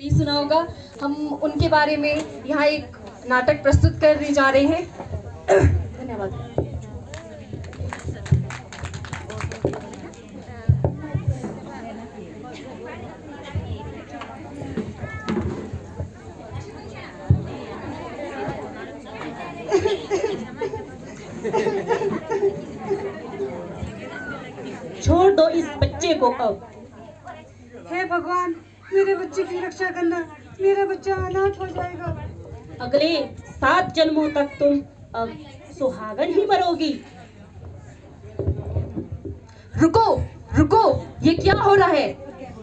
भी सुना होगा। हम उनके बारे में यहाँ एक नाटक प्रस्तुत करने जा रहे हैं। धन्यवाद। छोड़ दो इस बच्चे को अब। हे भगवान, मेरे बच्चे की रक्षा करना, मेरा बच्चा अनाथ हो जाएगा। अगले 7 जन्मों तक तुम अब सुहागन ही मरोगी। रुको रुको, ये क्या हो रहा है?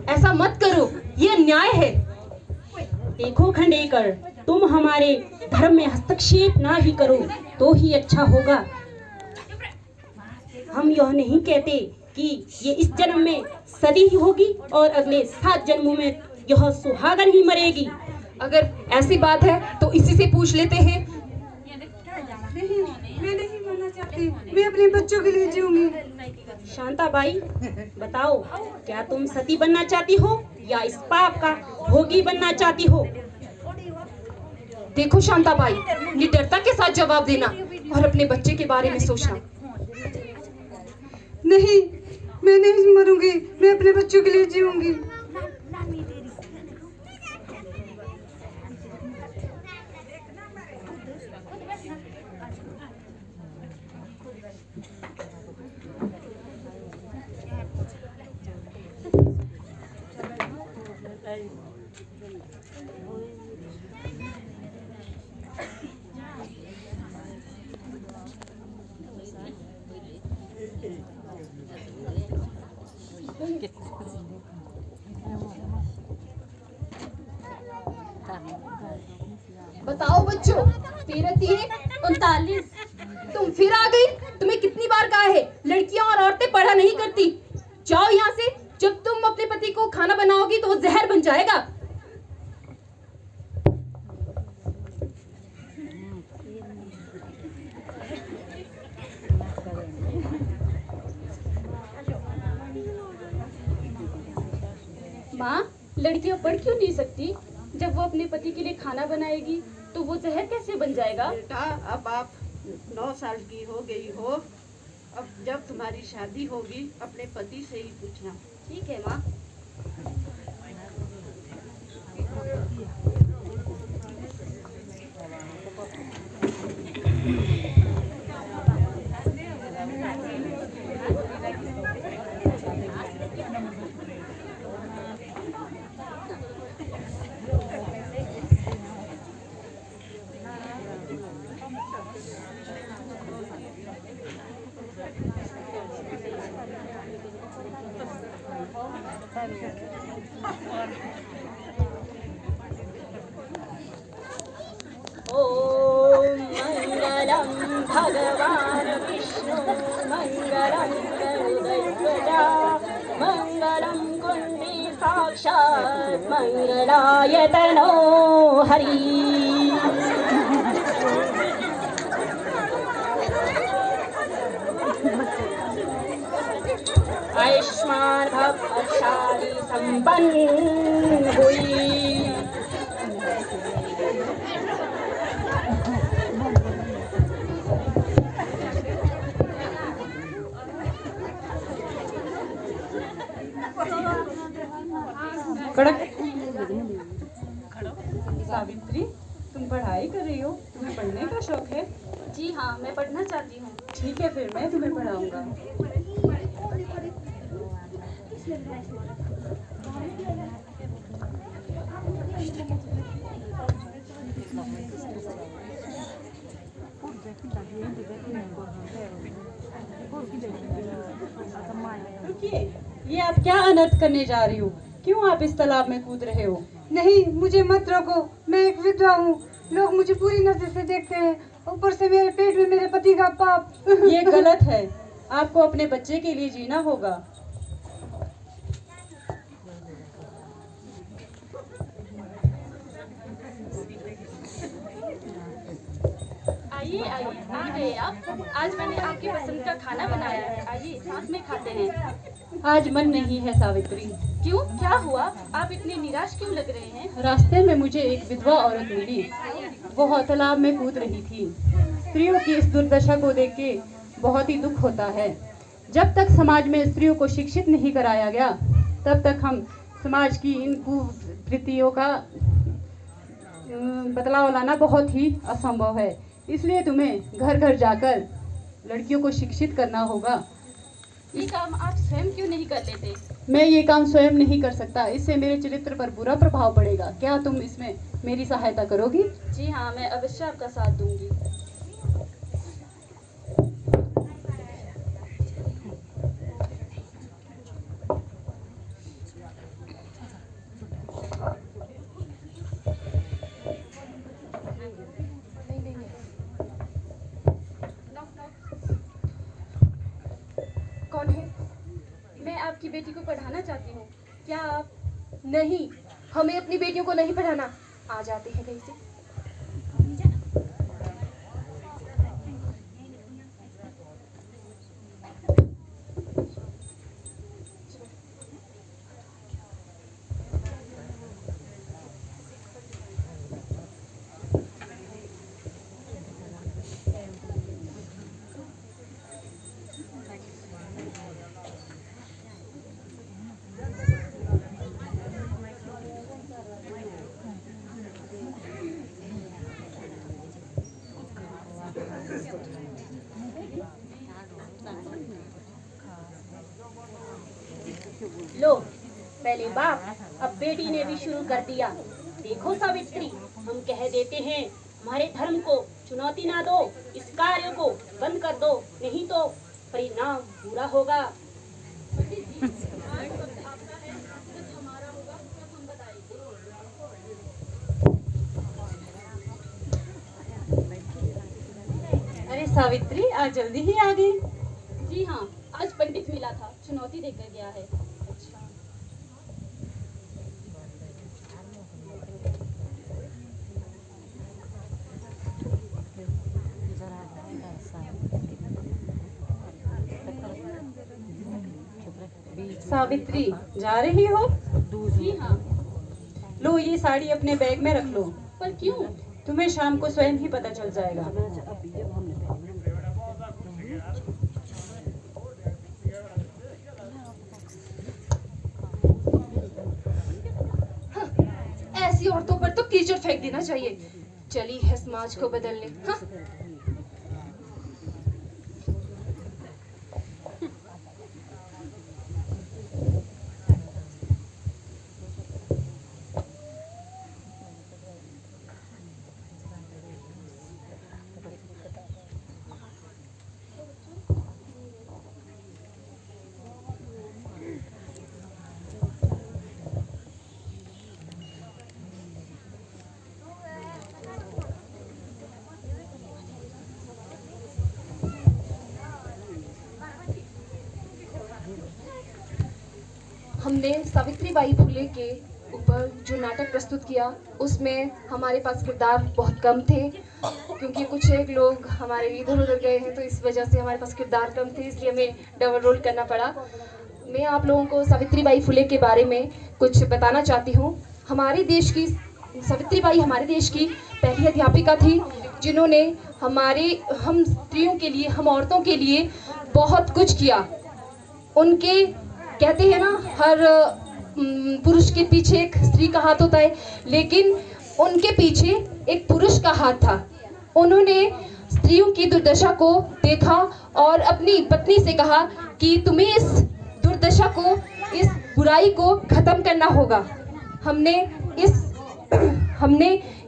ऐसा मत करो, ये अन्याय है। देखो खंडेकर, तुम हमारे धर्म में हस्तक्षेप ना ही करो तो ही अच्छा होगा। हम यह नहीं कहते कि ये इस जन्म में सदी ही होगी और अगले 7 जन्मों में यह सुहागन ही मरेगी। अगर ऐसी बात है तो इसी से पूछ लेते हैं। नहीं, मैं नहीं मरना चाहती, मैं अपने बच्चों के लिए जीऊंगी। शांताबाई, बताओ, क्या तुम सती बनना चाहती हो या इस पाप का भोगी बनना चाहती हो? देखो शांताबाई, निडरता के साथ जवाब देना और अपने बच्चे के बारे में सोचना। नहीं, मैं नहीं मरूंगी, मैं अपने बच्चों के लिए जीऊंगी। बताओ बच्चों, 13 3 39। तुम फिर आ गई। तुम्हें कितनी बार कहा है, लड़कियां और औरतें पढ़ा नहीं करती। जाओ यहाँ से। जब तुम अपने पति को खाना बनाओगी तो वो जहर बन जाएगा। माँ, लड़कियाँ पढ़ क्यों नहीं सकती? जब वो अपने पति के लिए खाना बनाएगी तो वो जहर कैसे बन जाएगा? बेटा, अब आप 9 साल की हो गई हो। अब जब तुम्हारी शादी होगी अपने पति से ही पूछना। ठीक है माँ। ओम मंगलम भगवान विष्णु मंगलम गरुड़ध्वजा मंगलम कुंडी साक्षात् मंगलाय तनो हरि। आयुष्मान भव शादी संपन्न हुई। कड़क। सावित्री, तुम पढ़ाई कर रही हो? तुम्हें पढ़ने का शौक है? जी हाँ, मैं पढ़ना चाहती हूँ। ठीक है, फिर मैं तुम्हें पढ़ाऊंगा। रुकिए, ये आप क्या अनर्थ करने जा रही हो? क्यों आप इस तालाब में कूद रहे हो? नहीं, मुझे मत रोको। मैं एक विधवा हूँ, लोग मुझे पूरी नजर से देखते हैं। ऊपर से मेरे पेट में मेरे पति का पाप। ये गलत है। आपको अपने बच्चे के लिए जीना होगा। आइए आइए, आ गए आप। आज मैंने आपकी पसंद का खाना बनाया है, आइए साथ में खाते हैं। आज मन नहीं है सावित्री। क्यों, क्या हुआ? आप इतने निराश क्यों लग रहे हैं? रास्ते में मुझे एक विधवा औरत मिली। वह तालाब में कूद रही थी। स्त्रियों की इस दुर्दशा को देख के बहुत ही दुख होता है। जब तक समाज में स्त्रियों को शिक्षित नहीं कराया गया, तब तक हम समाज की इन कुवृत्तियों का बदलाव लाना बहुत ही असंभव है। इसलिए तुम्हें घर घर जाकर लड़कियों को शिक्षित करना होगा। ये काम आप स्वयं क्यों नहीं कर लेते? मैं ये काम स्वयं नहीं कर सकता, इससे मेरे चरित्र पर बुरा प्रभाव पड़ेगा। क्या तुम इसमें मेरी सहायता करोगी? जी हाँ, मैं अवश्य आपका साथ दूंगी। कौन है? मैं आपकी बेटी को पढ़ाना चाहती हूँ। क्या आप? नहीं, हमें अपनी बेटियों को नहीं पढ़ाना। आ जाते हैं कहीं से। लो, पहले बाप, अब बेटी ने भी शुरू कर दिया। देखो सावित्री, हम कह देते हैं हमारे धर्म को चुनौती ना दो, इस कार्य को बंद कर दो, नहीं तो परिणाम बुरा होगा। अरे सावित्री, आज जल्दी ही आ गई। जी हाँ, आज पंडित मिला था, चुनौती देकर गया है। सावित्री, जा रही हो? जी हाँ। लो, ये साड़ी अपने बैग में रख लो। पर क्यों? तुम्हें शाम को स्वयं ही पता चल जाएगा। ऐसी औरतों पर तो कीचड़ फेंक देना चाहिए। चली है समाज को बदलने। हाँ? हमने सावित्री बाई फुले के ऊपर जो नाटक प्रस्तुत किया, उसमें हमारे पास किरदार बहुत कम थे, क्योंकि कुछ एक लोग हमारे इधर उधर गए हैं, तो इस वजह से हमारे पास किरदार कम थे, इसलिए हमें डबल रोल करना पड़ा। मैं आप लोगों को सावित्री बाई फुले के बारे में कुछ बताना चाहती हूँ। हमारे देश की सावित्री बाई हमारे देश की पहली अध्यापिका थी, जिन्होंने हम स्त्रियों के लिए, हम औरतों के लिए बहुत कुछ किया। उनके कहते हैं ना, हर पुरुष के पीछे एक स्त्री का हाथ होता है, लेकिन उनके पीछे एक पुरुष का हाथ था। उन्होंने स्त्रियों की दुर्दशा को देखा और अपनी पत्नी से कहा कि तुम्हें इस दुर्दशा को, इस बुराई को खत्म करना होगा। हमने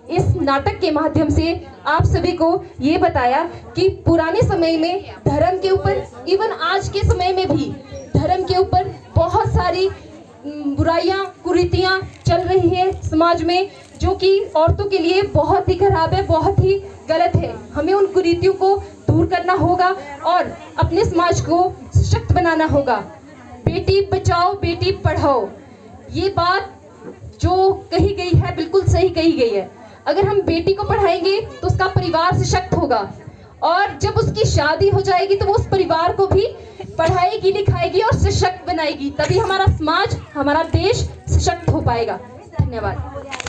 इस नाटक के माध्यम से आप सभी को ये बताया कि पुराने समय में धर्म के ऊपर, इवन आज के समय में भी धर्म के ऊपर बहुत सारी बुराइयां, कुरीतियां चल रही है समाज में, जो कि औरतों के लिए बहुत ही खराब है, बहुत ही गलत है। हमें उन कुरीतियों को दूर करना होगा और अपने समाज को सशक्त बनाना होगा। बेटी बचाओ, बेटी पढ़ाओ, ये बात जो कही गई है बिल्कुल सही कही गई है। अगर हम बेटी को पढ़ाएंगे तो उसका परिवार सशक्त होगा, और जब उसकी शादी हो जाएगी तो वो उस परिवार को भी पढ़ाएगी, लिखाएगी और सशक्त बनाएगी, तभी हमारा समाज, हमारा देश सशक्त हो पाएगा। धन्यवाद।